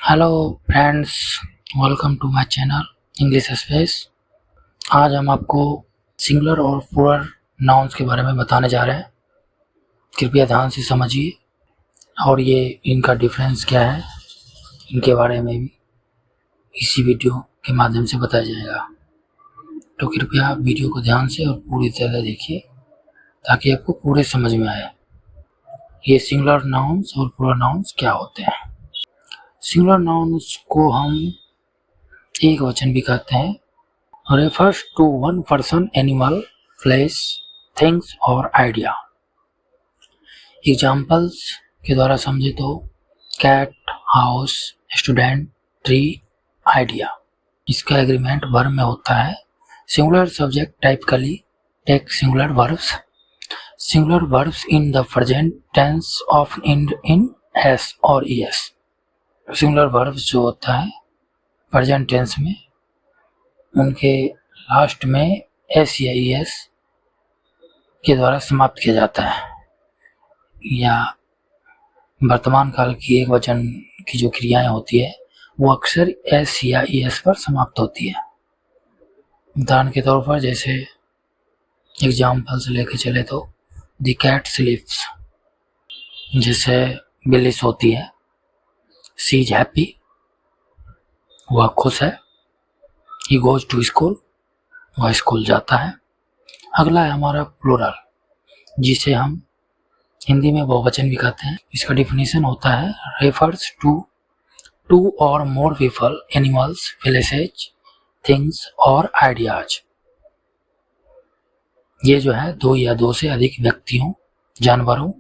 Hello friends, welcome to my channel English space. आज हम आपको सिंगुलर और प्लूरल नाउन्स के बारे में बताने जा रहे हैं। कृपया ध्यान से समझिए और ये इनका डिफरेंस क्या है, इनके बारे में भी इसी वीडियो के माध्यम से बताया जाएगा। तो कृपया वीडियो को ध्यान से और पूरी तरह देखिए ताकि आपको पूरे समझ में आए ये सिंगुलर नाउन्स और प्लूरल नाउन्स क्या होते हैं। सिंगुलर नाउन्स को हम एक वचन भी कहते हैं, refers to one person, animal, place, things और idea। एग्जाम्पल्स के द्वारा समझे तो cat, house, student, tree, idea. इसका एग्रीमेंट वर्ब में होता है। Singular subject typically take singular verbs. Singular verbs in the present tense of in s और ईएस। सिंगुलर वर्ब्स जो होता है प्रेजेंट टेंस में, उनके लास्ट में एस या ईएस के द्वारा समाप्त किया जाता है, या वर्तमान काल की एक वचन की जो क्रियाएं होती है वो अक्सर एस या ईएस पर समाप्त होती है। उदाहरण के तौर पर जैसे एग्जाम्पल से लेके चले तो द कैट स्लीप्स, जैसे बिल्ली सोती है। शी इज हैप्पी, वह खुश है। ही गोज टू स्कूल, वह स्कूल जाता है। अगला है हमारा प्लूरल, जिसे हम हिंदी में बहुवचन भी कहते हैं। इसका डिफिनीशन होता है रेफर्स टू टू और more people, animals, places, things और आइडियाज। ये जो है दो या दो से अधिक व्यक्तियों, जानवरों,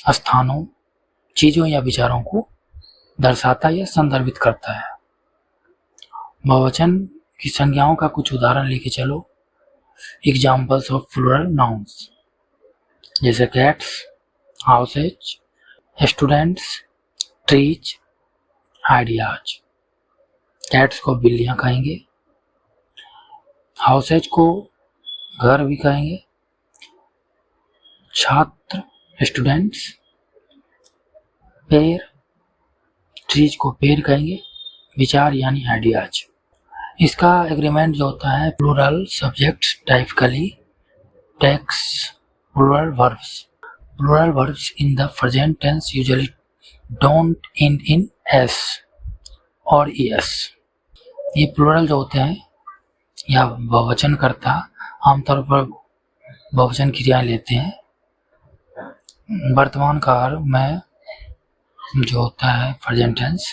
स्थानों, चीजों या विचारों को दर्शाता या संदर्भित करता है। बहुवचन की संज्ञाओं का कुछ उदाहरण लेके चलो। एग्जाम्पल्स ऑफ प्लूरल नाउन्स जैसे cats, houses, students, trees, ideas. Cats को बिल्लियां कहेंगे, हाउसेज को घर भी कहेंगे, छात्र स्टूडेंट्स, पेड़, ट्रीज को पेड़ कहेंगे, विचार यानी आइडियाज। इसका एग्रीमेंट जो होता है plural subjects typically takes plural verbs. Plural verbs in the present tense usually don't end in s और ईएस। ये प्लूरल जो होते हैं या बहुवचन करता आमतौर पर बहुवचन क्रियाएं लेते हैं। वर्तमान काल में जो होता है प्रेजेंट टेंस,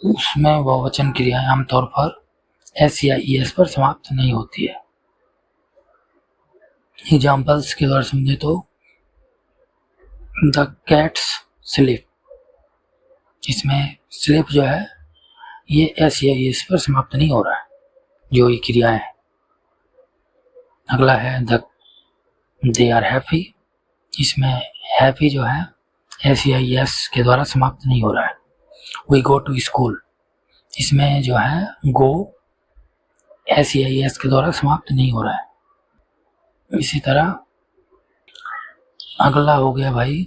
उसमें बहुवचन क्रियाएं आमतौर पर एस या ईएस पर समाप्त नहीं होती है। एग्जाम्पल्स के द्वारा समझे तो द कैट्स स्लीप, इसमें स्लीप जो है ये एस या ईएस पर समाप्त नहीं हो रहा है, जो ये क्रिया है। अगला है द दे आर हैप्पी, इसमें हैप्पी जो है एस या ईएस के द्वारा समाप्त नहीं हो रहा है। वी गो टू स्कूल, इसमें जो है गो एस या ईएस के द्वारा समाप्त नहीं हो रहा है। इसी तरह अगला हो गया भाई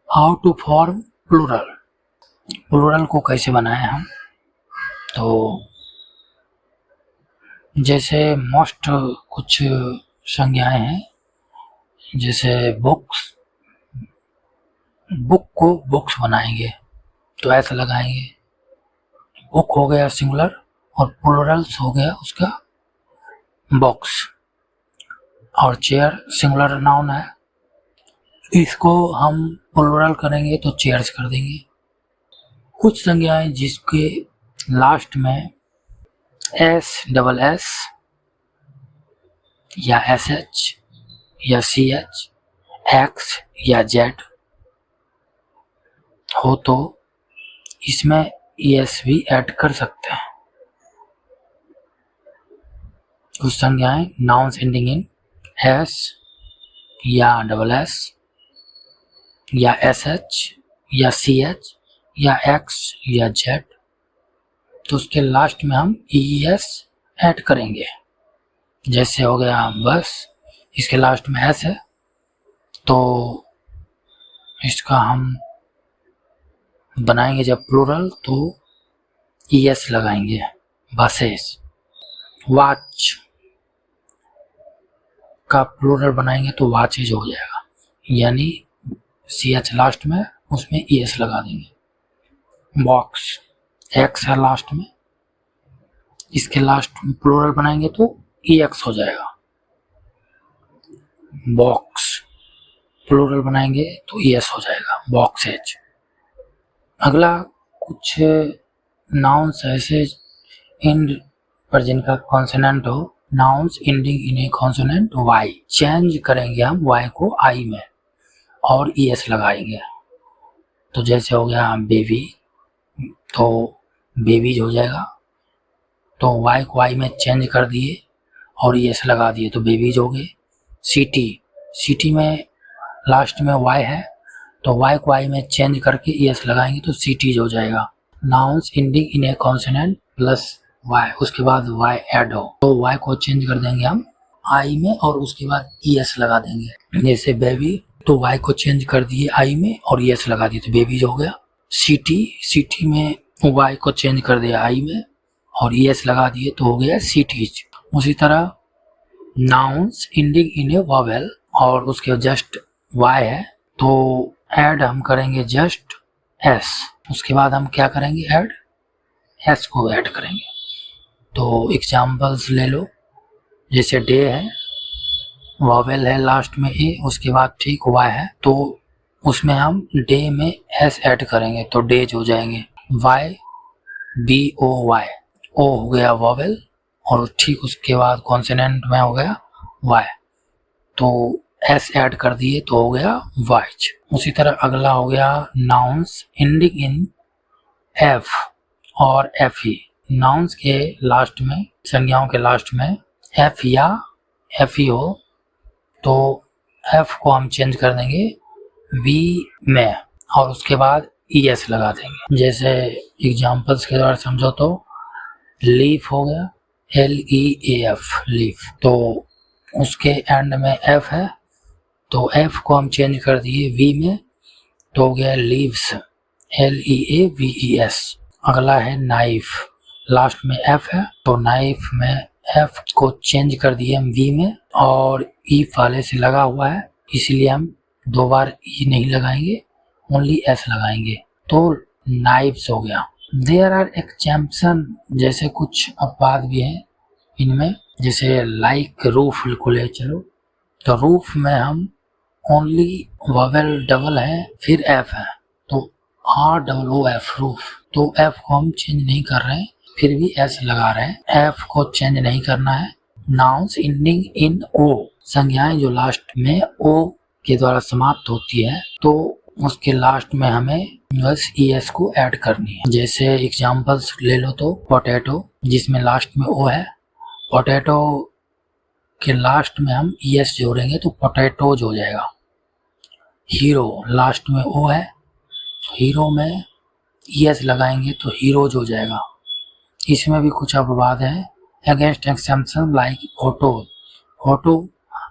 how to form plural. Plural को कैसे बनाएं हम, तो जैसे मोस्ट कुछ संज्ञाएं हैं, जैसे बुक्स, बुक को बुक्स बनाएंगे तो ऐसा लगाएंगे। बुक हो गया सिंगुलर और प्लूरल्स हो गया उसका बॉक्स। और चेयर सिंगुलर नाउन है, इसको हम प्लूरल करेंगे तो चेयर्स कर देंगे। कुछ संज्ञाएं जिसके लास्ट में एस, डबल एस या एस एच या सी एच, एक्स या जेड हो तो इसमें एस भी ऐड कर सकते हैं। कुछ संज्ञाएं नाउन्स एंडिंग इन एस या डबल एस या एस एच या सी एच या एक्स या जेड, तो उसके लास्ट में हम ई एस ऐड करेंगे। जैसे हो गया बस, इसके लास्ट में एस है तो इसका हम बनाएंगे जब प्लूरल तो ES लगाएंगे, बसेस। वॉच का प्लूरल बनाएंगे तो वॉचेज हो जाएगा, यानी CH लास्ट में, उसमें ES लगा देंगे। बॉक्स, X है लास्ट में, इसके लास्ट में प्लूरल बनाएंगे तो EX हो जाएगा। बॉक्स प्लूरल बनाएंगे तो ES हो जाएगा, बॉक्सेज। अगला कुछ नाउन्स ऐसे एंड पर जिनका कॉन्सोनेंट हो, nouns ending in A consonant Y, change करेंगे हम Y को I में और ES लगाएंगे। तो जैसे हो गया बेबी, तो बेबीज हो जाएगा, तो Y को I में चेंज कर दिए और ES लगा दिए तो बेबीज हो गए। सिटी, सिटी में लास्ट में Y है तो Y को I में चेंज करके ES लगाएंगे तो सिटीज हो जाएगा। Nouns ending in A consonant plus Y, उसके बाद Y ऐड हो तो Y को चेंज कर देंगे हम I में और उसके बाद ES लगा देंगे। जैसे बेबी, तो Y को चेंज कर दिए I में और ES लगा दिए तो बेबीज हो गया। सिटी, सिटी में Y को चेंज कर दिया I में और ES लगा दिए तो हो गया सिटीज। उसी तरह nouns ending in A vowel और उसके जस्ट Y है तो ऐड हम करेंगे जस्ट S, उसके बाद हम क्या करेंगे ऐड S को ऐड करेंगे। तो एग्जाम्पल्स ले लो, जैसे डे है, वॉवेल है लास्ट में ए, उसके बाद ठीक Y है तो उसमें हम डे में S ऐड करेंगे तो डेज हो जाएंगे। YBOY, O हो गया वॉवेल और ठीक उसके बाद कॉन्सोनेंट में हो गया Y, तो S ऐड कर दिए तो हो गया वाइच। उसी तरह अगला हो गया नाउन्स एंडिंग इन F और FE। नाउन्स के लास्ट में, संज्ञाओं के लास्ट में F या FE हो तो F को हम चेंज कर देंगे V में और उसके बाद ES लगा देंगे। जैसे एग्जाम्पल्स के द्वारा समझो तो लीफ हो गया LEAF, लीफ, तो उसके एंड में F है तो F को हम चेंज कर दिए V में तो हो गया लीव्स, LEAVES। अगला है नाइफ, लास्ट में F है तो नाइफ में F को चेंज कर दिए हम V में और E वाले से लगा हुआ है इसलिए हम दो बार E नहीं लगाएंगे, ओनली S लगाएंगे तो नाइफ्स हो गया। देयर आर एक्सेप्शन, जैसे कुछ अपवाद भी है इनमें, जैसे लाइक रूफ को ले चलो तो रूफ में हम ओनली वॉवेल डबल है फिर F है तो ROOF, रूफ, तो F को हम चेंज नहीं कर रहे हैं फिर भी S लगा रहे हैं, F को चेंज नहीं करना है। नाउन्स एंडिंग इन O, संज्ञाएं जो लास्ट में O के द्वारा समाप्त होती है तो उसके लास्ट में हमें बस ES को ऐड करनी है। जैसे एग्जांपल्स ले लो तो पोटैटो, जिसमें लास्ट में O है, पोटैटो के लास्ट में हम ES जोड़ेंगे तो पोटैटोज हो जाएगा। हीरो, लास्ट में O है, हीरो में ES लगाएंगे तो हीरोज हो जाएगा। इसमें भी कुछ अपवाद है, against exception like photo, photo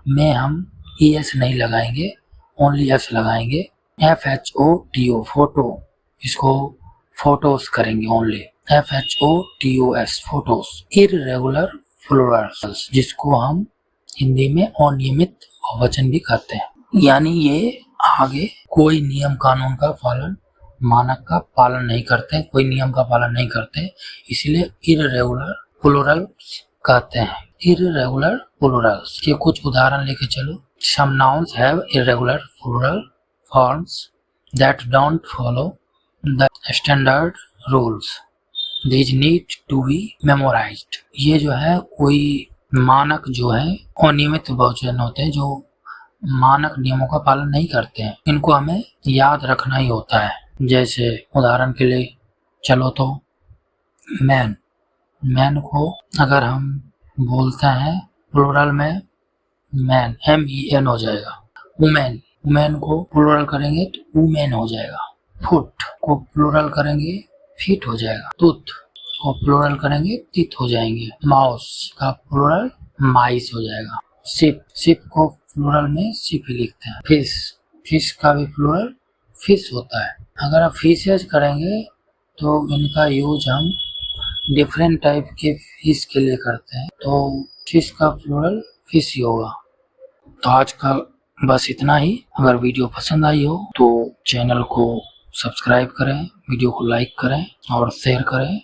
में हम ES नहीं लगाएंगे, ओनली S लगाएंगे, FHOTO, फोटो, इसको फोटोस करेंगे only, FHOTOS, photos. Irregular Plurals, जिसको हम हिंदी में अनियमित बहुवचन भी कहते हैं, यानी ये आगे कोई नियम कानून का पालन, मानक का पालन नहीं करते, कोई नियम का पालन नहीं करते, इसलिए इर्रेगुलर प्लूरल कहते हैं। इर्रेगुलर प्लूरल्स के कुछ उदाहरण लेके चलो। Some nouns have irregular plural forms that don't follow the standard rules, these need to be memorized. ये जो है कोई मानक जो है अनियमित बहुवचन होते हैं जो मानक नियमों का पालन नहीं करते हैं, इनको हमें याद रखना ही होता है। जैसे उदाहरण के लिए चलो तो मैन, मैन को अगर हम बोलते हैं प्लूरल में मैन, MEN हो जाएगा। वुमेन, वुमेन को प्लूरल करेंगे तो वुमेन हो जाएगा। फुट को प्लूरल करेंगे फीट हो जाएगा। टूथ को प्लूरल करेंगे टीथ हो जाएंगे। माउस का प्लूरल माइस हो जाएगा। शिप, शिप को प्लूरल में शिप ही लिखते हैं। फिश, फिश का भी प्लूरल फिश होता है। अगर आप फिशेज करेंगे तो इनका यूज हम डिफरेंट टाइप के फिश के लिए करते हैं, तो फिश का प्लूरल फिश ही होगा। तो आज का बस इतना ही। अगर वीडियो पसंद आई हो तो चैनल को सब्सक्राइब करें, वीडियो को लाइक करें और शेयर करें।